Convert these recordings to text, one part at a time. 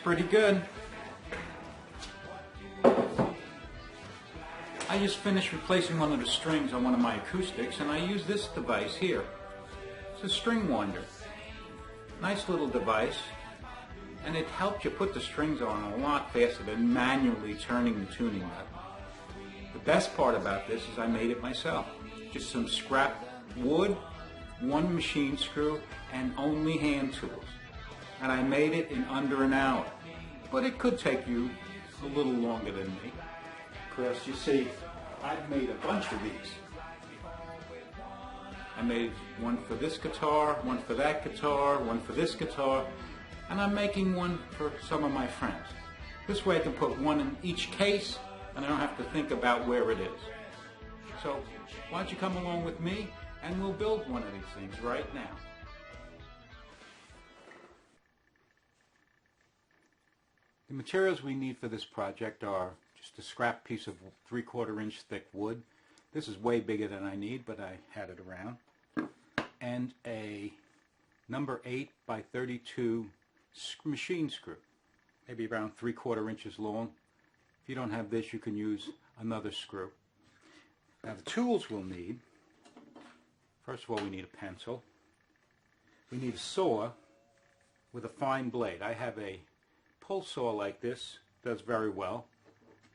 pretty good. I just finished replacing one of the strings on one of my acoustics, and I use this device here. It's a string winder. Nice little device, and it helps you put the strings on a lot faster than manually turning the tuning knob. The best part about this is I made it myself. Just some scrap wood, one machine screw, and only hand tools. And I made it in under an hour. But it could take you a little longer than me. Because you see, I've made a bunch of these. I made one for this guitar, one for that guitar, one for this guitar, and I'm making one for some of my friends. This way I can put one in each case, and I don't have to think about where it is. So, why don't you come along with me, and we'll build one of these things right now. The materials we need for this project are just a scrap piece of 3/4 inch thick wood. This is way bigger than I need, but I had it around. And a number 8 by 32 machine screw, maybe around 3/4 inches long. If you don't have this, you can use another screw. Now the tools we'll need, first of all we need a pencil. We need a saw with a fine blade. I have a pull saw like this, does very well.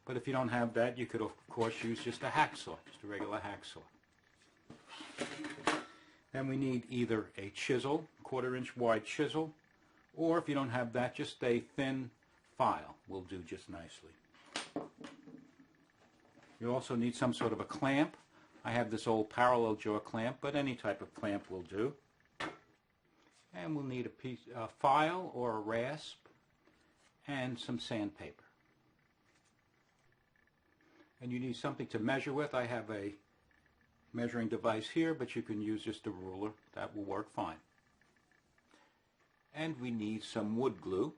But if you don't have that, you could of course use just a hacksaw, just a regular hacksaw. Then we need either a chisel, 1/4 inch wide chisel, or if you don't have that, just a thin file will do just nicely. You also need some sort of a clamp. I have this old parallel jaw clamp, but any type of clamp will do. And we'll need a file or a rasp and some sandpaper. And you need something to measure with. I have a measuring device here, but you can use just a ruler. That will work fine. And we need some wood glue.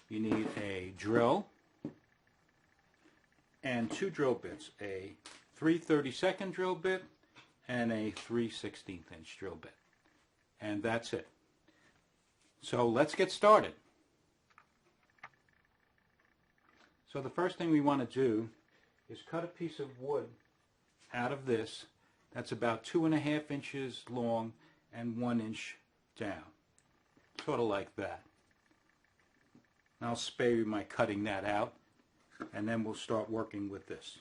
You need a drill and 2 drill bits, a 3/32 drill bit and a 3/16 inch drill bit. And that's it. So let's get started. So the first thing we want to do is cut a piece of wood out of this that's about 2.5 inches long and 1 inch down. Sort of like that. And I'll spare you my cutting that out, and then we'll start working with this.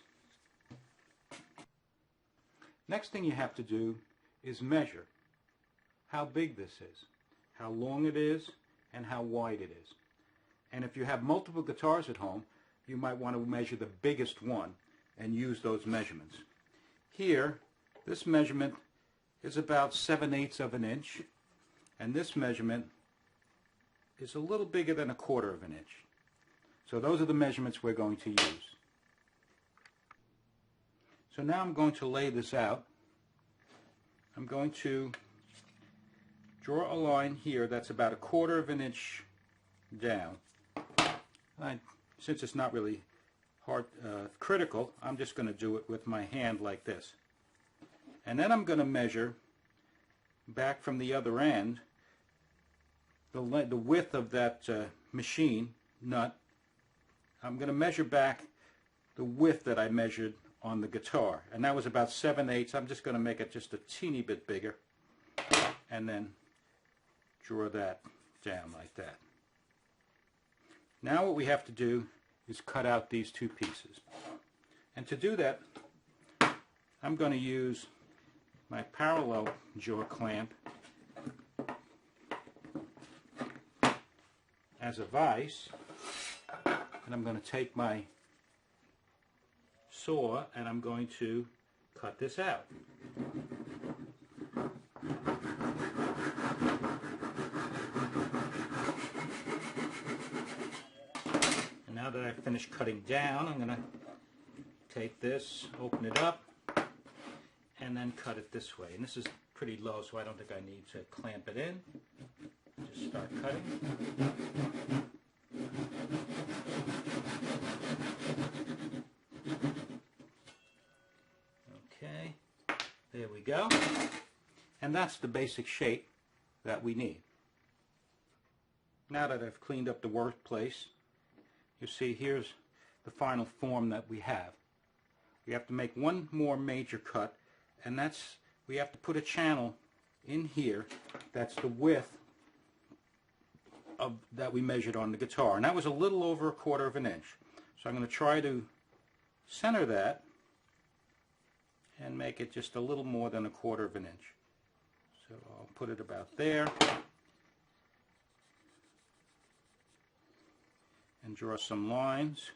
Next thing you have to do is measure how big this is, how long it is, and how wide it is. And if you have multiple guitars at home, you might want to measure the biggest one and use those measurements. Here, this measurement is about 7/8 of an inch, and this measurement is a little bigger than 1/4 of an inch. So those are the measurements we're going to use. So now I'm going to lay this out. I'm going to draw a line here that's about 1/4 of an inch down. Since it's not really hard, critical, I'm just going to do it with my hand like this. And then I'm going to measure back from the other end the width of that machine nut. I'm going to measure back the width that I measured on the guitar, and that was about 7/8. I'm just going to make it just a teeny bit bigger and then draw that down like that. Now what we have to do is cut out these 2 pieces. And to do that, I'm going to use my parallel jaw clamp as a vise, and I'm going to take my saw and I'm going to cut this out. Now that I've finished cutting down, I'm going to take this, open it up, and then cut it this way. And this is pretty low, so I don't think I need to clamp it in. Just start cutting. Okay, there we go. And that's the basic shape that we need. Now that I've cleaned up the workplace, you see here's the final form that we have. We have to make one more major cut, and that's, we have to put a channel in here that's the width of that we measured on the guitar, and that was a little over 1/4 of an inch. So I'm going to try to center that and make it just a little more than 1/4 of an inch. So I'll put it about there and draw some lines.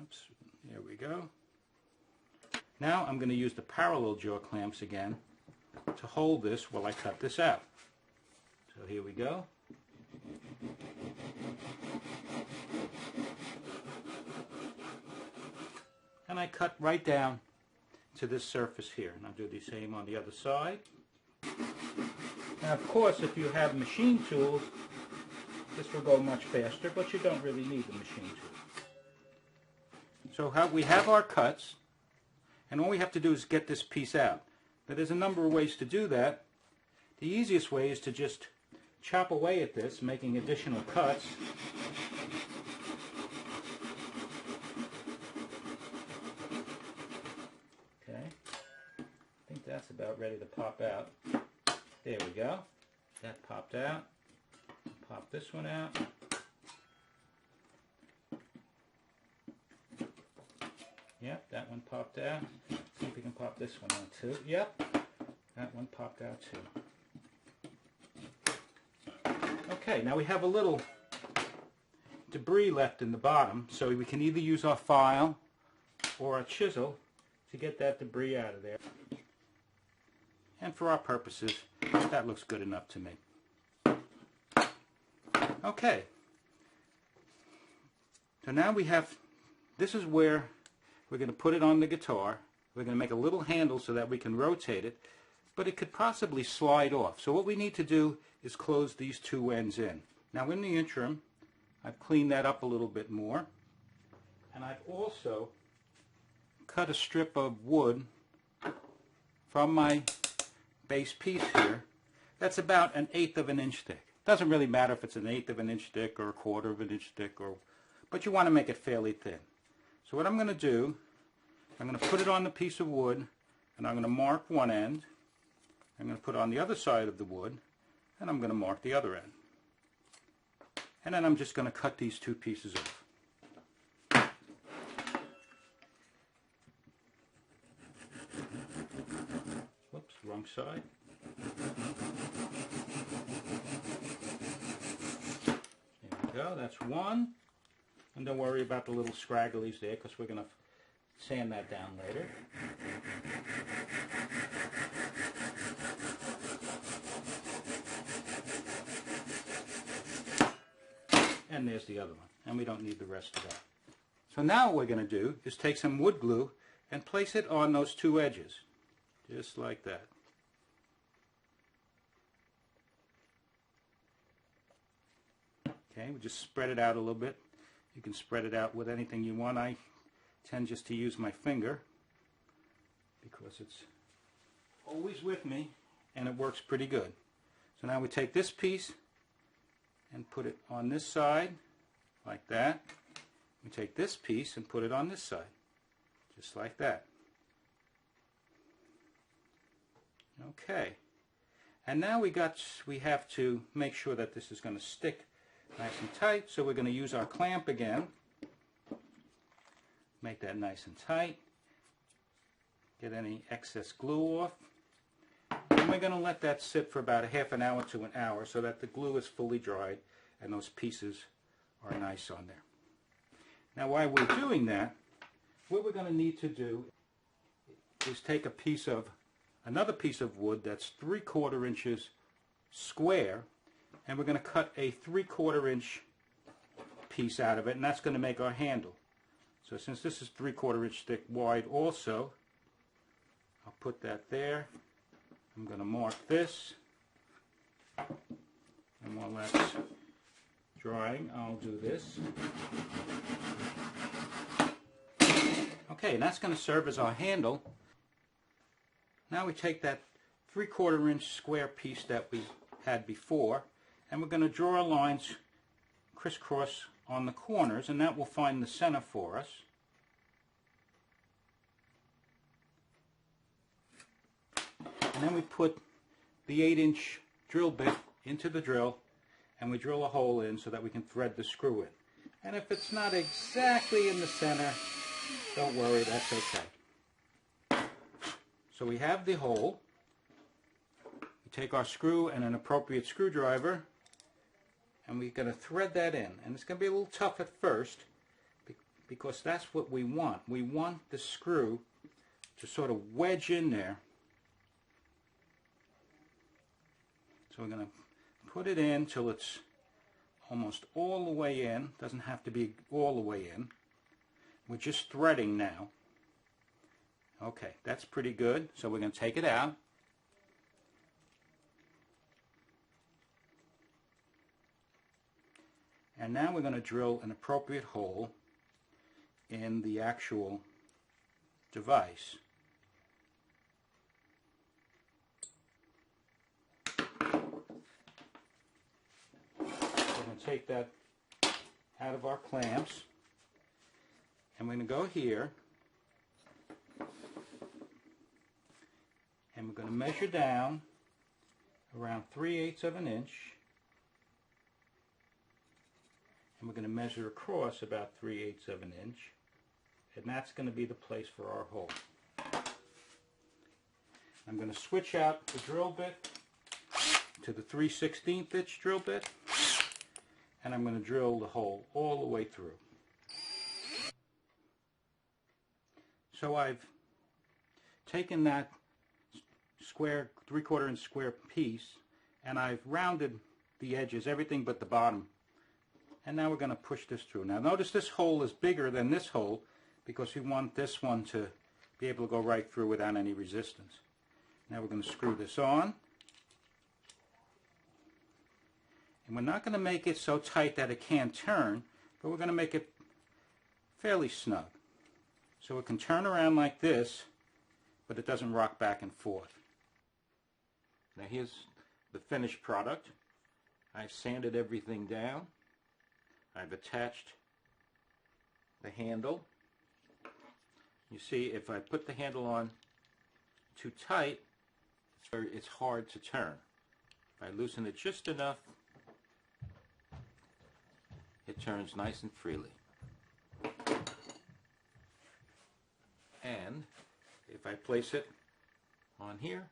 Oops, there we go. Now I'm going to use the parallel jaw clamps again to hold this while I cut this out. So here we go. And I cut right down to this surface here. And I'll do the same on the other side. Now of course, if you have machine tools, this will go much faster, but you don't really need the machine tool. So we have our cuts, and all we have to do is get this piece out. Now there's a number of ways to do that. The easiest way is to just chop away at this, making additional cuts. Okay, I think that's about ready to pop out. There we go. That popped out. Pop this one out. Yep, that one popped out. See if we can pop this one out too. Yep, that one popped out too. Okay, now we have a little debris left in the bottom, so we can either use our file or a chisel to get that debris out of there. And for our purposes, that looks good enough to me. Okay, so now we have, this is where we're going to put it on the guitar. We're going to make a little handle so that we can rotate it, but it could possibly slide off. So what we need to do is close these two ends in. Now in the interim, I've cleaned that up a little bit more, and I've also cut a strip of wood from my base piece here. That's about 1/8 of an inch thick. Doesn't really matter if it's 1/8 of an inch thick or 1/4 of an inch thick, but you want to make it fairly thin. So what I'm going to do, I'm going to put it on the piece of wood, and I'm going to mark one end. I'm going to put it on the other side of the wood, and I'm going to mark the other end. And then I'm just going to cut these two pieces off. Whoops, wrong side. There we go, that's one. And don't worry about the little scragglies there, because we're going to sand that down later. And there's the other one. And we don't need the rest of that. So now what we're going to do is take some wood glue and place it on those two edges. Just like that. Okay, we just spread it out a little bit. You can spread it out with anything you want. I tend just to use my finger because it's always with me and it works pretty good. So now we take this piece and put it on this side like that. We take this piece and put it on this side just like that. Okay, and now we have to make sure that this is going to stick nice and tight, so we're going to use our clamp again. Make that nice and tight. Get any excess glue off. And we're going to let that sit for about a half an hour to an hour so that the glue is fully dried and those pieces are nice on there. Now while we're doing that, what we're going to need to do is take another piece of wood that's 3/4 inches square, and we're going to cut a 3/4 inch piece out of it, and that's going to make our handle. So since this is 3/4 inch thick wide also, I'll put that there. I'm going to mark this, and while that's drying, I'll do this. Okay, and that's going to serve as our handle. Now we take that 3/4 inch square piece that we had before, and we're going to draw our lines crisscross on the corners, and that will find the center for us. And then we put the 8-inch drill bit into the drill, and we drill a hole in so that we can thread the screw in. And if it's not exactly in the center, don't worry, that's okay. So we have the hole. We take our screw and an appropriate screwdriver, and we're going to thread that in. And it's going to be a little tough at first because that's what we want. We want the screw to sort of wedge in there. So we're going to put it in till it's almost all the way in. Doesn't have to be all the way in. We're just threading now. Okay, that's pretty good. So we're going to take it out. And now we're going to drill an appropriate hole in the actual device. We're going to take that out of our clamps, and we're going to go here, and we're going to measure down around 3/8 of an inch, and we're going to measure across about 3/8 of an inch, and that's going to be the place for our hole. I'm going to switch out the drill bit to the 3/16 inch drill bit, and I'm going to drill the hole all the way through. So I've taken that square, 3/4 inch square piece, and I've rounded the edges, everything but the bottom. And now we're going to push this through. Now notice this hole is bigger than this hole because we want this one to be able to go right through without any resistance. Now we're going to screw this on. And we're not going to make it so tight that it can't turn, but we're going to make it fairly snug. So it can turn around like this, but it doesn't rock back and forth. Now here's the finished product. I've sanded everything down. I've attached the handle. You see, if I put the handle on too tight, it's hard to turn. If I loosen it just enough, it turns nice and freely. And if I place it on here,